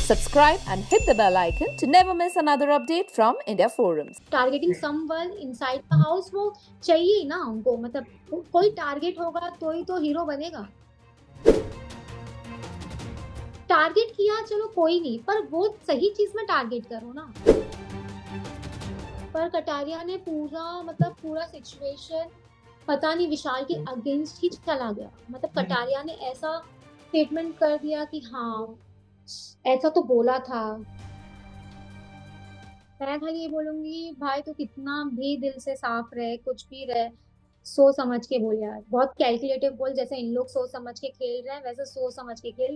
Subscribe and hit the bell icon to never miss another update from India Forums. Targeting someone inside the house वो चाहिए ना उनको, मतलब कोई target होगा तो ही तो हीरो बनेगा। टारगेट किया चलो कोई नहीं, पर वो सही चीज में टारगेट करो ना। पर कटारिया ने पूरा सिचुएशन पता नहीं विशाल के अगेंस्ट ही चला गया। मतलब कटारिया ने ऐसा स्टेटमेंट कर दिया कि हाँ ऐसा तो बोला था। मैं खाली ये बोलूंगी भाई तो कितना भी दिल से साफ रहे, कुछ भी रहे, सोच समझ के बोल यार। बहुत कैलकुलेटिव बोल, जैसे इन लोग सोच समझ के खेल रहे हैं वैसे सोच समझ के खेल।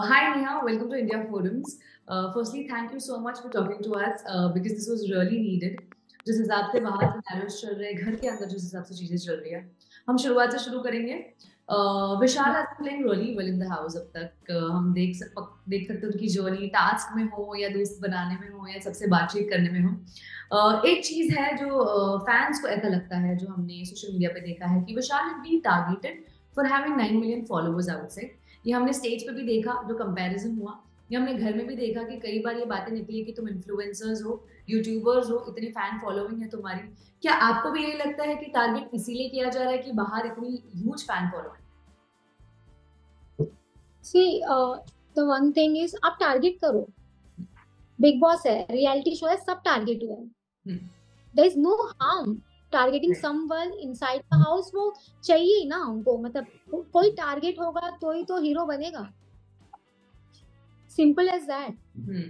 Hi Neha, welcome to India Forums. Firstly, thank you so much for talking to us because this was really needed. जिस हिसाब से बाहर सिनेरियोस चल रहे हैं, घर के अंदर जिस हिसाब से चीजें चल रही है, हम शुरुआत से शुरू करेंगे। विशाल has been playing really well in the house अब तक। हम देख सकते हैं उनकी जर्नी टास्क में हो या दोस्त बनाने में हो या सबसे बातचीत करने में हो। एक चीज है जो फैंस को ऐसा लगता है, जो हमने सोशल मीडिया पे देखा है कि विशाल has been targeted for having 9 million followers outside। ये हमने स्टेज पे भी देखा जो कंपैरिजन हुआ, ये हमने घर में भी देखा कि कई बार ये बातें निकली कि तुम इन्फ्लुएंसर्स हो, यूट्यूबर्स हो, इतनी फैन फॉलोइंग है तुम्हारी। क्या आपको भी यही लगता है कि टारगेट इसीलिए किया जा रहा है कि बाहर इतनी huge fan following? See the one thing is आप टारगेट करो। बिग बॉस है, रियलिटी शो है, सब टारगेट हुए हैं। There is no harm targeting someone inside the house वो चाहिए ना उनको, मतलब कोई टारगेट होगा तो ही तो हीरो बनेगा। Simple as that.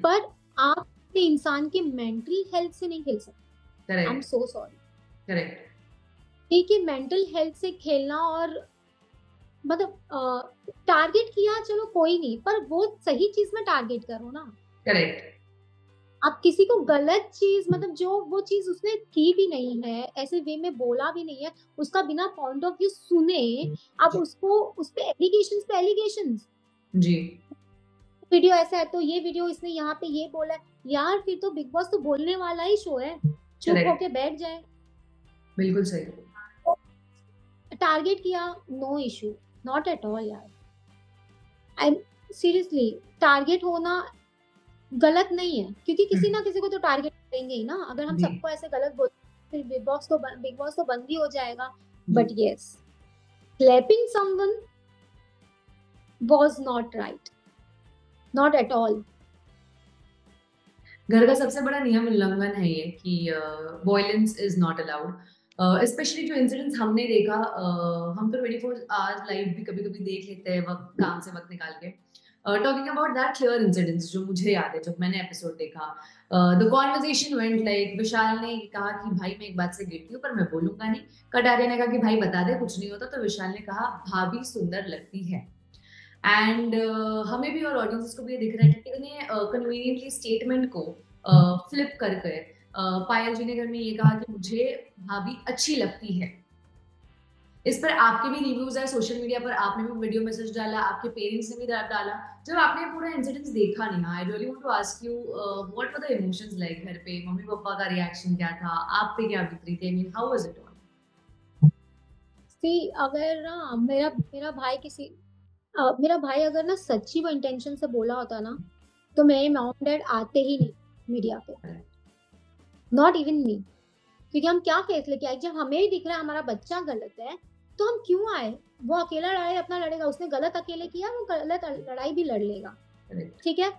पर आप अपने इंसान की मेंटल हेल्थ से नहीं खेल सकते। I am so sorry. Correct. ठीक है, मेंटल हेल्थ से खेलना और मतलब टारगेट किया चलो कोई नहीं, पर वो सही चीज में टारगेट करो ना। करेक्ट। आप किसी को गलत चीज, मतलब जो वो चीज उसने की भी नहीं है, ऐसे वे में बोला भी नहीं है, उसका बिना पॉइंट ऑफ व्यू सुने आप उसको उस पे एलिगेशंस जी। वीडियो ऐसा है तो ये वीडियो इसने यहाँ पे ये बोला है यार, फिर तो बिग बॉस तो बोलने वाला ही शो है, चुप होके बैठ जाए। बिल्कुल सही। टारगेट किया no issue, not at all यार। आई सीरियसली टारगेट होना गलत नहीं है, क्योंकि किसी ना किसी को तो टारगेट करेंगे ही ना। अगर हम सबको ऐसे गलत बोलते फिर बिग बॉस तो बंद ही हो जाएगा। But yes, slapping someone was not right, not at all. घर का सबसे बड़ा नियम उल्लंघन है ये कि violence is not allowed. Specially जो इंसिडेंट्स हमने देखा, हम तो 24 आवर्स लाइव भी कभी कभी देख लेते हैं वक्त काम से वक्त निकाल के। Talking about that clear incidents जो मुझे याद है जब मैंने एपिसोड देखा, द कॉन्वर्सेशन वेंट लाइक विशाल ने कहा कि भाई मैं एक बात से गिरती हूँ पर मैं बोलूंगा नहीं। कटारिया ने कहा कि भाई बता दे कुछ नहीं होता, तो विशाल ने कहा भाभी सुंदर लगती है। एंड हमें भी और ऑडियंस को भी ये दिख रहा है कि कितने कन्वीनियंटली स्टेटमेंट को फ्लिप करके पायल जी ने घर में ये कहा कि मुझे भाभी अच्छी लगती है। इस पर आपके भी रिव्यूज आए सोशल मीडिया पर, आपने भी वीडियो मैसेज डाला, आपके पेरेंट्स ने भी डाला। जब आपने पूरा इंसिडेंट देखा नहीं, I really want to ask you what were the emotions like घर पे, मम्मी पापा का रिएक्शन क्या था, आप पे क्या बीत रही थी, I mean how was it all? See अगर ना मेरा भाई अगर ना सच्ची वो इंटेंशन से बोला होता ना तो मेरे मॉम डैड आते ही नहीं मीडिया पे, नॉट इवन मी। क्योंकि हम क्या फैसले किया, जब हमें ही दिख रहा है हमारा बच्चा गलत है तो हम क्यों आए। वो अकेला लड़ाई अपना लड़ेगा, उसने गलत अकेले किया, वो गलत लड़ाई भी लड़ लेगा, ठीक है।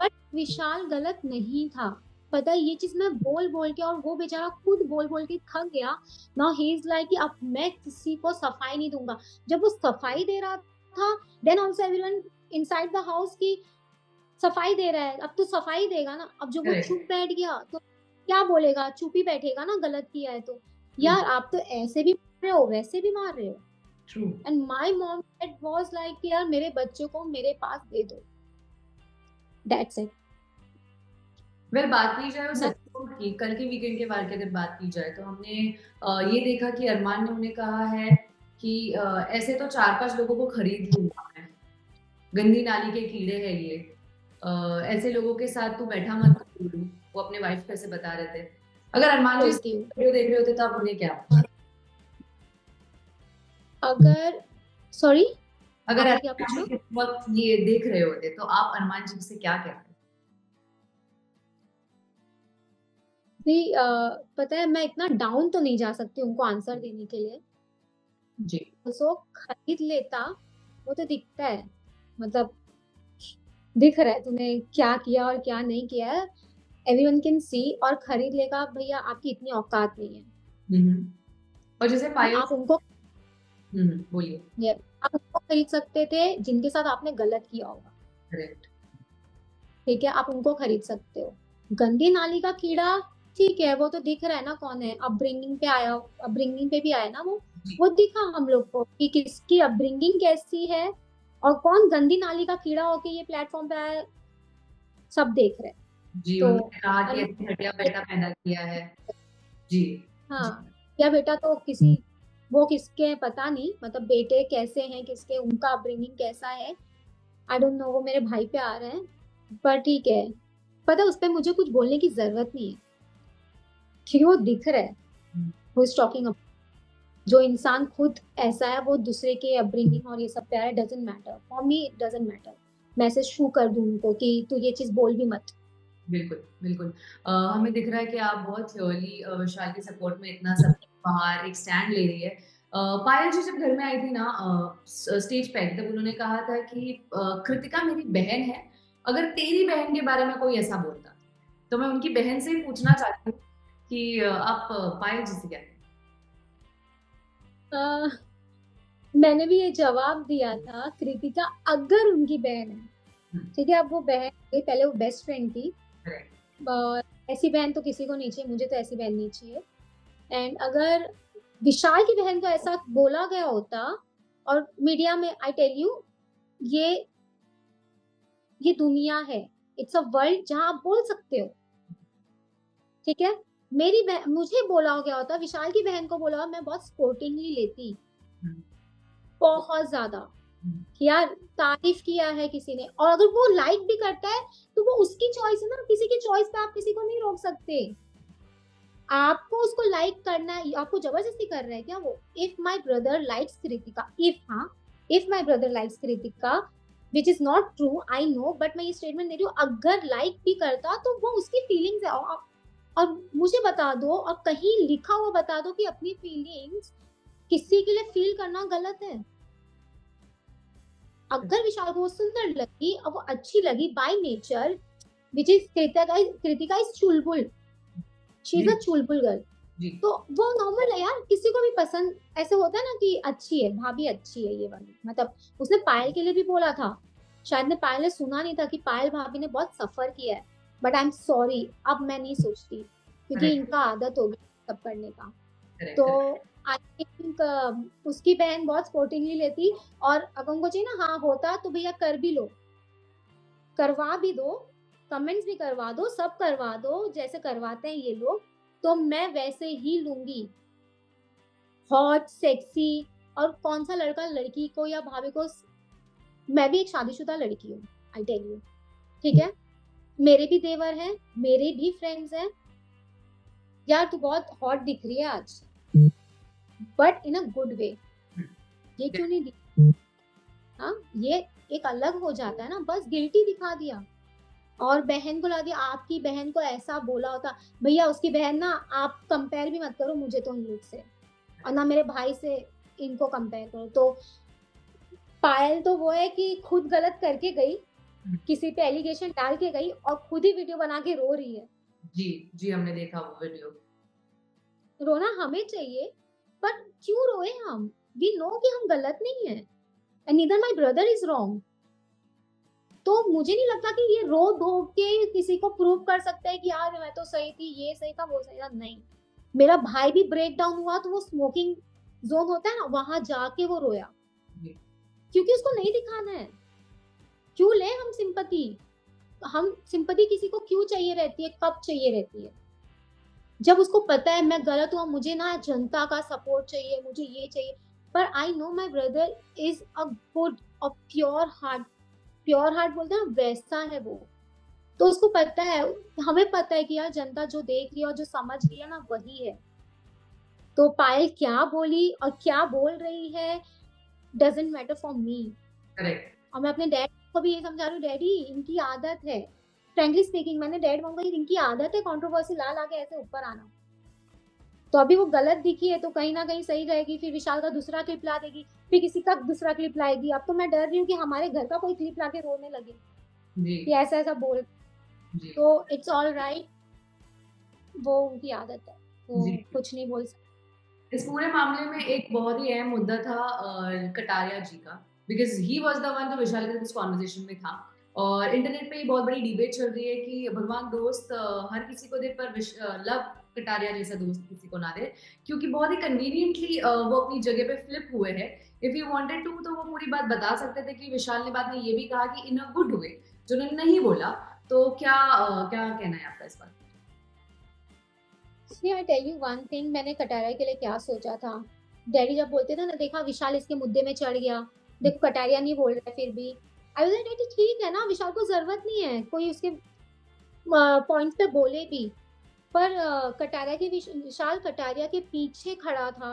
बट विशाल गलत नहीं था, पता है ये चीज मैं बोल के, और वो बेचारा खुद बोल के थक गया। नाउ ही इज लाइक कि अब मैं किसी को सफाई नहीं दूंगा। जब वो सफाई दे रहा था then also everyone inside the house की सफाई दे रहा है, अब तो सफाई देगा ना। अब जब वो चुप बैठ गया तो क्या बोलेगा, चुप ही बैठेगा ना गलत किया है तो। यार आप तो ऐसे भी मार रहे हो वैसे भी मार रहे हो। True. And my mom dad was like कि यार मेरे बच्चों को मेरे पास दे दो, दैट्स इट। वेल बात की जाए उस एपिसोड की, कल के वीकेंड के बारे में अगर बात की जाए तो हमने ये देखा कि अरमान ने उन्हें कहा है कि ऐसे तो 4-5 लोगों को खरीद लूंगा मैं, गंदी नाली के कीड़े हैं ये, ऐसे लोगों के साथ तू बैठा मत कर। वो अपने वाइफ को ऐसे बता रहे थे। अगर अरमान जी वीडियो देख रहे होते तो आप उन्हें क्या, अगर सॉरी अगर आपने क्या अरमान जी पूछा? इस वक्त ये देख रहे होते तो आप अरमान जी से क्या कहते? जी, पता है मैं इतना डाउन तो नहीं जा सकती उनको आंसर देने के लिए। जी सो खरीद लेता वो तो दिखता है, मतलब दिख रहा है तुम्हें क्या किया और क्या नहीं किया है, एवरीवन कैन सी। और खरीद लेगा, भैया आपकी इतनी औकात नहीं है। और जैसे पायल, आप उनको बोलिए। ये आप उनको खरीद सकते थे जिनके साथ आपने गलत किया होगा, करेक्ट। ठीक है, आप उनको खरीद सकते हो। गंदी नाली का कीड़ा, ठीक है, वो तो दिख रहा है ना कौन है, अपब्रिंगिंग पे आया, अपब्रिंगिंग पे भी आया ना जी वो दिखा हम लोग को कि किसकी अपब्रिंगिंग कैसी है और कौन गंदी नाली का कीड़ा होके ये प्लेटफॉर्म पे आया, सब देख रहे हैं। जी, तो उन्होंने कहा कि अरमान, ऐसे घटिया बेटा पैदा किया है। जी हाँ, जी क्या बेटा तो किसी, वो किसके हैं पता नहीं, मतलब बेटे कैसे हैं किसके, उनका अपब्रिंगिंग कैसा है आई डोंट नो, वो मेरे भाई पे आ रहे हैं। पर ठीक है, पता है उस पर मुझे कुछ बोलने की जरूरत नहीं है क्योंकि वो दिख रहा है हु इज टॉकिंग अबाउट। जो इंसान खुद ऐसा है वो दूसरे के अपब्रिंगिंग और ये सब पे आ रहा है, doesn't matter for me, it doesn't matter. Message शू कर दूं उनको कि तू ये चीज बोल भी मत। बिल्कुल बिल्कुल। हमें दिख रहा है कि आप बहुत क्लियरली विशाल के सपोर्ट में इतना सब बाहर एक स्टैंड ले रही है। पायल जी जब घर में आई थी ना स्टेज पे, तब उन्होंने कहा था कि कृतिका मेरी बहन है, अगर तेरी बहन के बारे में कोई ऐसा बोलता तो मैं उनकी बहन से ही पूछना चाहती हूँ कि आप पायल जी से क्या कहते अह, मैंने भी ये जवाब दिया था, कृतिका अगर उनकी बहन है, हैं? ठीक है, अब वो बहन थी, पहले वो बेस्ट फ्रेंड थी, करेक्ट। ऐसी बहन तो किसी को नहीं चाहिए, मुझे तो ऐसी बहन नहीं चाहिए। एंड अगर विशाल की बहन को ऐसा बोला गया होता और मीडिया में, आई टेल यू, ये ये दुनिया है, इट्स अ वर्ल्ड जहां आप बोल सकते हो, ठीक है। मेरी बहन, मुझे बोला गया होता, विशाल की बहन को बोला होता, मैं बहुत स्पोर्टिंगली लेती, बहुत ज्यादा, कि यार तारीफ किया है किसी ने, और अगर वो लाइक भी करता है तो वो उसकी चॉइस है ना, किसी की चॉइस पे आप किसी को नहीं रोक सकते। आपको उसको लाइक करना है, आपको जबरदस्ती कर रहा है क्या वो? If my brother likes Kritika, if my brother likes Kritika, which is not true I know, but मैं ये स्टेटमेंट दे रही हूँ, अगर लाइक भी करता तो वो उसकी फीलिंग्स है, और मुझे बता दो और कहीं लिखा हुआ बता दो कि अपनी फीलिंग्स किसी के लिए फील करना गलत है। अगर विशाल को वो सुंदर लगी और वो अच्छी लगी by nature, which is Kritika is Chulbul, she is a Chulbul girl, तो वो नॉर्मल है यार, किसी को भी पसंद ऐसे होता है ना कि अच्छी है भाभी, अच्छी है ये वाली, मतलब उसने पायल के लिए भी बोला था, शायद ने पायल ने सुना नहीं था कि पायल भाभी ने बहुत सफर किया है, बट आई एम सॉरी, अब मैं नहीं सोचती क्योंकि इनका आदत हो गई सब करने का। तो आई थिंक उसकी बहन बहुत स्पोर्टिंगली लेती, और अगर उनको चाहिए ना, हाँ होता तो भैया कर भी लो, करवा भी दो, कमेंट्स भी करवा दो, सब करवा दो जैसे करवाते हैं ये लोग, तो मैं वैसे ही लूंगी, हॉट सेक्सी। और कौन सा लड़का लड़की को या भाभी को, मैं भी एक शादीशुदा लड़की हूँ, आई टेल यू, ठीक है, मेरे भी देवर हैं, मेरे भी फ्रेंड्स हैं, यार तू बहुत हॉट दिख रही है आज, but in a good way, ये क्यों नहीं दिख, हाँ ये एक अलग हो जाता है ना, बस गिल्टी दिखा दिया और बहन को ला दिया, आपकी बहन को ऐसा बोला होता, भैया उसकी बहन ना, आप कंपेयर भी मत करो मुझे तो इन लोग से, और ना मेरे भाई से इनको कंपेयर करो। तो पायल तो वो है कि खुद गलत करके गई, किसी पे एलिगेशन डाल के गई और खुद ही वीडियो बना के रो रही है। जी हमने देखा वो वीडियो। रोना हमें चाहिए, पर क्यों रोए हम? वी नो कि हम गलत नहीं है, and neither my brother is wrong. तो मुझे नहीं लगता कि ये रो धो के किसी को प्रूव कर सकता है कि यार मैं तो सही थी, ये सही था, वो सही था, नहीं। मेरा भाई भी ब्रेक डाउन हुआ तो वो स्मोकिंग जोन होता है ना, वहां जाके वो रोया, क्योंकि उसको नहीं दिखाना है। क्यों ले हम सिंपैथी किसी को क्यों चाहिए रहती है, कब चाहिए रहती है? जब उसको पता है मैं गलत हुआ, मुझे ना जनता का सपोर्ट चाहिए, मुझे ये चाहिए, पर I know my brother is a good और प्योर हार्ट बोलते हैं ना, वैसा है वो। तो उसको पता है, हमें पता है कि यार जनता जो देख रही है और जो समझ रही है ना, वही है। तो पायल क्या बोली और क्या बोल रही है doesn't matter for me, correct. और मैं अपने डैड को भी ये समझा रही हूँ, डैडी इनकी आदत है, फ्रेंकली स्पीकिंग मैंने डैड मॉम को, इनकी आदत है कंट्रोवर्सी ला ला के ऐसे ऊपर आना। तो अभी वो गलत दिखी है तो कहीं ना कहीं सही रहेगी, फिर विशाल का दूसरा क्लिप ला देगी, फिर किसी का दूसरा क्लिप लाएगी। अब तो मैं डर रही हूँ कि हमारे घर का कोई क्लिप लाके रोने लगे जी कि ऐसा ऐसा बोल। जी तो इट्स ऑल राइट, वो उनकी आदत है, तो जी। कुछ नहीं बोल सकते। इस पूरे मामले में एक बहुत ही अहम मुद्दा था कटारिया जी का, because he was the one जो विशाल के साथ इस कॉन्वर्जेशन में था। और इंटरनेट पे ये बहुत बड़ी डिबेट चल रही है कि भगवान दोस्त हर किसी को दे, पर लव कटारिया जैसा दोस्त किसी को ना दे, क्योंकि बहुत ही कन्वीनियंटली वो अपनी जगह पे फ्लिप हुए हैं। इफ यू वांटेड टू तो वो पूरी बात बता सकते थे कि विशाल ने बाद में ये भी कहा कि इन अ गुड वे, जो उन्होंने नहीं बोला। तो क्या क्या कहना है आपका इस बात? See, I tell you one thing, मैंने कटारिया के लिए क्या सोचा था। डैडी जब बोलते थे ना, देखा विशाल इसके मुद्दे में चढ़ गया, देखो कटारिया नहीं बोल रहा है फिर भी। आई वाज लाइक ठीक है ना, विशाल को जरूरत नहीं है कोई उसके पॉइंट पे बोले भी। पर कटारिया के विशाल कटारिया के पीछे खड़ा था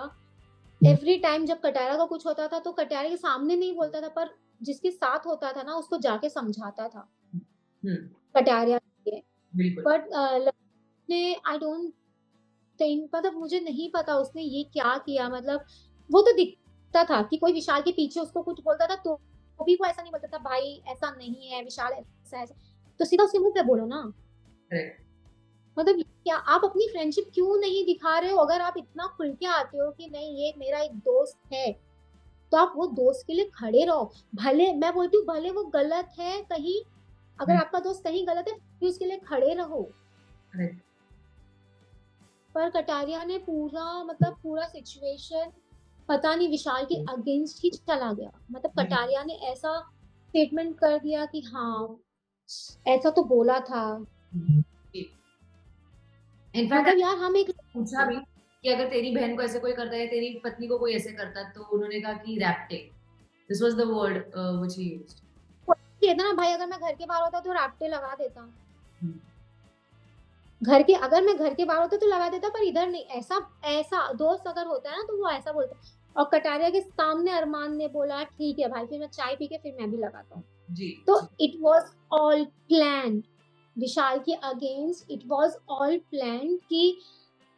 एवरी टाइम। जब कटारिया का कुछ होता था तो कटारिया के सामने नहीं बोलता था, पर जिसके साथ होता था ना उसको जाके समझाता था कटारिया के। बिल्कुल। बट आई डोंट थिंक, मतलब मुझे नहीं पता उसने ये क्या किया। मतलब वो तो दिखता था कि कोई विशाल के पीछे उसको कुछ बोलता था तो भी वो ऐसा नहीं बोलता था, भाई ऐसा नहीं है, विशाल ऐसा ऐसा। तो सीधा उसके मुंह पे बोलो ना। Correct. मतलब क्या आप अपनी फ्रेंडशिप क्यों नहीं दिखा रहे हो? अगर आप इतना खुल के आते हो कि नहीं ये मेरा एक दोस्त है, तो आप वो दोस्त के लिए खड़े रहो। भले मैं बोलती हूँ भले वो गलत है कहीं, अगर आपका दोस्त कहीं गलत है फिर उसके लिए खड़े रहो। Correct. पर कटारिया ने पूरा सिचुएशन पता नहीं विशाल के अगेंस्ट ही चला गया। मतलब कटारिया ने ऐसा स्टेटमेंट कर दिया कि हाँ ऐसा तो बोला था। मतलब यार हम एक पूछा भी कि अगर तेरी बहन को ऐसे कोई करता है, तेरी पत्नी को कोई ऐसे करता, तो उन्होंने कहा कि रैप्टे, this was the word which he used. कहता ना भाई, अगर मैं घर के बाहर होता तो रैप्टे लगा देता। अगर मैं घर के बाहर होता तो लगा देता, पर इधर नहीं। ऐसा दोस्त अगर होता है ना तो वो ऐसा बोलता है। और कटारिया के सामने अरमान ने बोला ठीक है भाई, फिर मैं चाय पी के फिर मैं भी लगाता हूँ। तो इट वॉज ऑल प्लान विशाल के against, it was all plan कि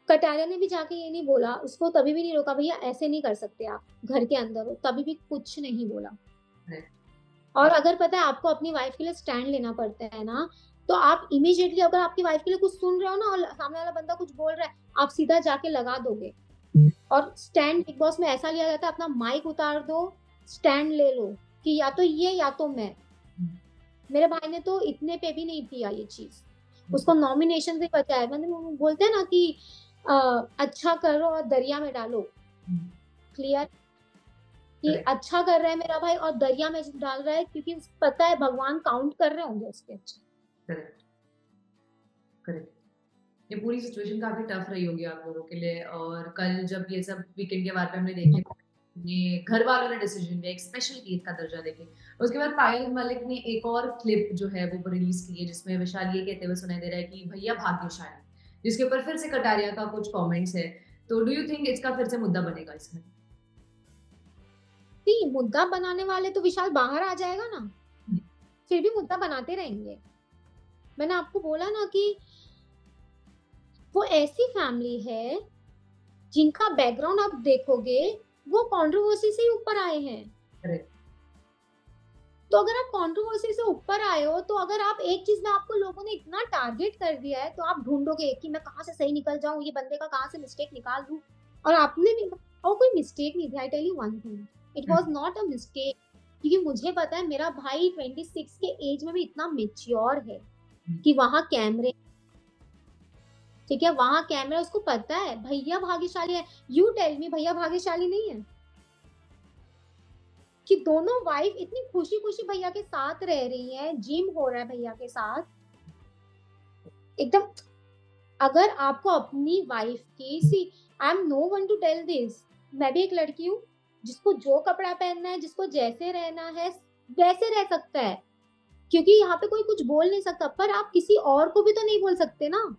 कटारिया ने भी जाके ये नहीं बोला उसको, तभी भी नहीं रोका भैया ऐसे नहीं कर सकते आप, घर के अंदर हो, तभी भी कुछ नहीं बोला। और अगर पता है आपको अपनी वाइफ के लिए स्टैंड लेना पड़ता है ना, तो आप इमीडिएटली अगर आपकी वाइफ के लिए कुछ सुन रहे हो ना और सामने वाला बंदा कुछ बोल रहा है, आप सीधा जाके लगा दोगे। और स्टैंड बिग बॉस में ऐसा लिया जाता है, अपना माइक उतार दो, स्टैंड ले लो कि या तो ये या तो मैं। मेरे भाई ने तो इतने पे भी नहीं किया ये चीज, उसको नॉमिनेशन से बचाया। मतलब बोलते हैं ना कि अच्छा करो और दरिया में डालो। क्लियर कि अच्छा कर रहा है मेरा भाई और दरिया में डाल रहा है, क्योंकि पता है भगवान काउंट कर रहे होंगे उसके। करेक्ट। ये पूरी सिचुएशन काफी टफ रही होगी आप लोगों के लिए। और कल जब ये सब वीकेंड के बारे में हमने देखे, ये घर वालों ने डिसीजन लिया एक स्पेशल ईद का दर्जा देके। उसके बाद पायल मलिक ने एक और क्लिप जो है वो रिलीज की है, जिसमें विशाल ये कहते हुए सुनाई दे रहा है कि भैया भाग्यशाली, जिसके ऊपर फिर से कटारिया का कुछ कमेंट्स है। तो डू यू थिंक इसका फिर से मुद्दा बनेगा इसमें? नहीं, मुद्दा बनाने वाले तो विशाल बाहर आ जाएगा ना, फिर भी मुद्दा बनाते रहेंगे। मैंने आपको बोला ना कि वो ऐसी फैमिली है जिनका बैकग्राउंड आप देखोगे वो कंट्रोवर्सी से ही ऊपर आए हैं। तो अगर आप कंट्रोवर्सी से ऊपर आए हो, तो अगर आप एक चीज में आपको लोगों ने इतना टारगेट कर दिया है, तो आप ढूंढोगे कि मैं कहाँ से सही निकल जाऊं, ये बंदे का कहाँ से मिस्टेक निकाल दूं। और आपने भी, और कोई मिस्टेक नहीं थी। I tell you one thing, it was not a mistake, क्योंकि मुझे पता है मेरा भाई 26 के एज में भी इतना मेच्योर है कि वहां कैमरे, ठीक है, वहां कैमरा, उसको पता है भैया भाग्यशाली है। यू टेल मी भैया भाग्यशाली नहीं है कि दोनों वाइफ इतनी खुशी खुशी भैया के साथ रह रही है, जिम हो रहा है भैया के साथ एकदम। अगर आपको अपनी वाइफ की, see I am no one to tell this, मैं भी एक लड़की हूँ, जिसको जो कपड़ा पहनना है, जिसको जैसे रहना है वैसे रह सकता है, क्योंकि यहाँ पे कोई कुछ बोल नहीं सकता। पर आप किसी और को भी तो नहीं बोल सकते ना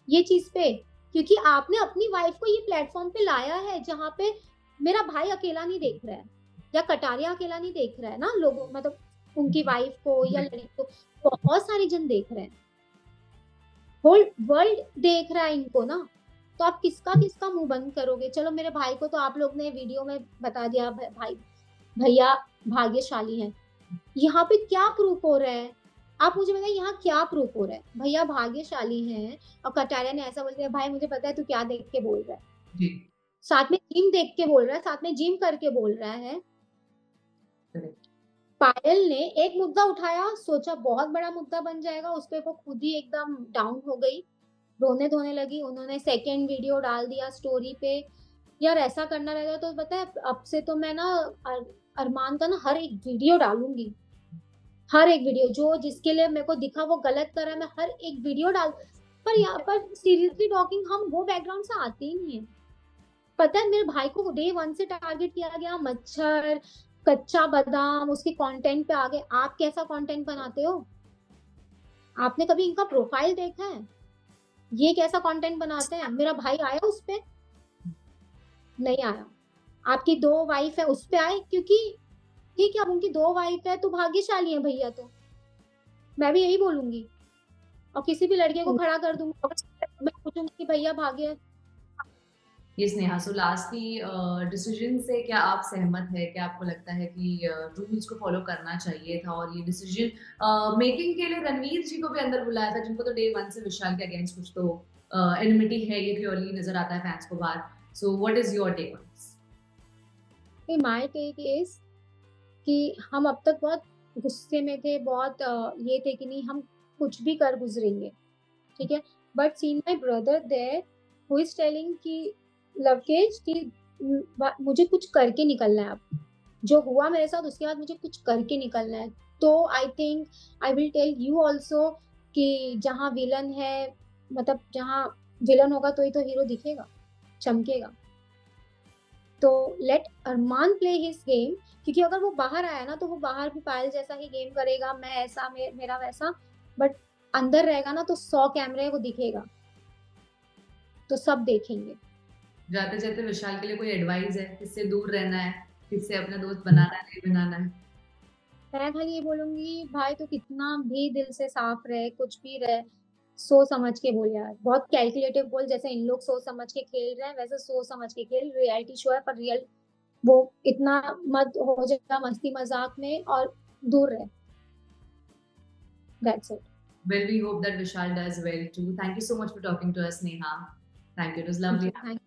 ये चीज पे, क्योंकि आपने अपनी वाइफ को ये प्लेटफॉर्म पे लाया है जहाँ पे मेरा भाई अकेला नहीं देख रहा है। या कटारिया अकेला नहीं देख रहा है ना, लोगों मतलब उनकी वाइफ को या लड़की को बहुत सारे जन देख रहे हैं, होल वर्ल्ड देख रहा है इनको ना, तो आप किसका किसका मुंह बंद करोगे? चलो मेरे भाई को तो आप लोग ने वीडियो में बता दिया, भाई भैया भाग्यशाली हैं, यहाँ पे क्या प्रूफ हो रहा है? आप मुझे बताइए यहाँ क्या प्रूफ हो रहा है? भैया भाग्यशाली हैं और कटारिया ने ऐसा बोल दिया, भाई मुझे पता है तू क्या देख के बोल रहा है, जी साथ में जिम देख के बोल रहा है, साथ में जिम करके बोल रहा है। पायल ने एक मुद्दा उठाया, सोचा बहुत बड़ा मुद्दा बन जाएगा, उस पे वो खुद ही एकदम डाउन हो गई, रोने धोने लगी। उन्होंने सेकेंड वीडियो डाल दिया स्टोरी पे। यार ऐसा करना रहेगा तो पता है अब से तो मैं ना अरमान का ना हर एक वीडियो डालूंगी, हर एक वीडियो जो जिसके लिए मेरे को दिखा वो गलत कर रहा है, मैं हर एक वीडियो डाल। पर यहाँ पर सीरियसली टॉकिंग हम वो बैकग्राउंड से आते ही नहीं है। पता है मेरे भाई को डे 1 से टारगेट किया गया, मच्छर, कच्चा बादाम, उसके कंटेंट पे आ गए। आप कैसा कंटेंट बनाते हो? आपने कभी इनका प्रोफाइल देखा है? ये कैसा कंटेंट बनाते हैं? मेरा भाई आया उस पे? नहीं आया। आपकी 2 वाइफ है उस पे आए, क्योंकि ठीक है अब उनकी 2 वाइफ है तो भाग्यशाली है भैया, तो मैं भी यही बोलूंगी और किसी भी लड़के को खड़ा कर दूंगी, मैं पूछूंगी कि भैया भाग्य। ये स्नेहा, सो लास्टली डिसीजन से क्या आप सहमत है? क्या आपको लगता है कि रूल्स को फॉलो करना चाहिए था और ये डिसीजन मेकिंग के लिए रणवीर जी को भी अंदर बुलाया था, जिनको तो डे 1 से विशाल के अगेंस्ट कुछ तो एनिमिटी है, ये क्लियरली नजर आता है फैंस को बाहर। So what is your take on this? My take is कि हम अब तक बहुत गुस्से में थे, बहुत ये थे कि नहीं हम कुछ भी कर गुजरेंगे, ठीक है। But seen my brother there who is telling कि लवकेश कि मुझे कुछ करके निकलना है, अब जो हुआ मेरे साथ उसके बाद मुझे कुछ करके निकलना है। तो I think I will tell you also कि जहाँ विलन है, मतलब जहाँ विलन होगा तो ही तो हीरो दिखेगा, चमकेगा। तो लेट अरमान प्ले हिज गेम, क्योंकि अगर वो बाहर आया ना तो वो बाहर भी पायल जैसा ही गेम करेगा, मैं ऐसा मेरा वैसा, बट अंदर रहेगा ना तो 100 कैमरे वो दिखेगा, तो सब देखेंगे। जाते जाते विशाल के लिए कोई एडवाइस है? किससे दूर रहना है, किससे अपना दोस्त बनाना है, नहीं बनाना है? मैं खाली ये बोलूंगी भाई तो कितना भी दिल से साफ रहे, कुछ भी रहे, सोच समझ के बोल यार, बहुत कैलकुलेटिव बोल, जैसे इन लोग सोच समझ के खेल रहे हैं वैसे सोच समझ के खेल। रियलिटी शो है पर रियल वो इतना मत हो जाएगा मस्ती मजाक में, और दूर रहे। That's it. Well, we hope that Vishal does well too. Thank you so much for talking to us, Neha. Thank you. It was lovely. Thank